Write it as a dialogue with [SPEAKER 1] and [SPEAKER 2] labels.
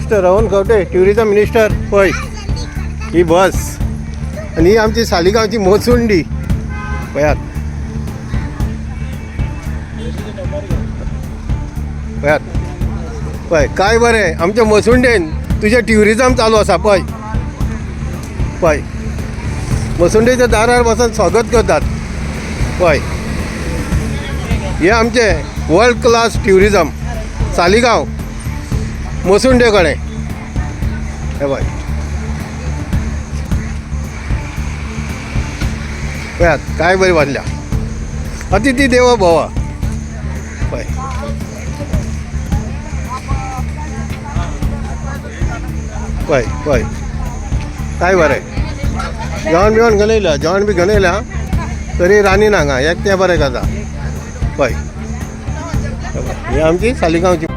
[SPEAKER 1] minister Rahul Khaunte tourism minister पळय ही बस आणि ही आमची सालिगांवची मोसुंडी पळयात पळयात पळय काय बरें आमच्या मोसुंडेन तुझे ट्युरिझम चालू आसा पळय पळय मोसुंडेच्या दारार बसून स्वागत करतात पळय हे आमचे वर्ल्ड क्लास ट्युरिझम सालिगांव मोसुंडे कडेन हे पळय पळयात काय बरी बांदल्या अतिथी देवो भव पळय पळय पळय काय बरें जेवण बिवण घालयल्या जेवण बी घालयल्या तरी रांदीन हांगा एक तें बरें जाता पळय ही आमची सालिगांवची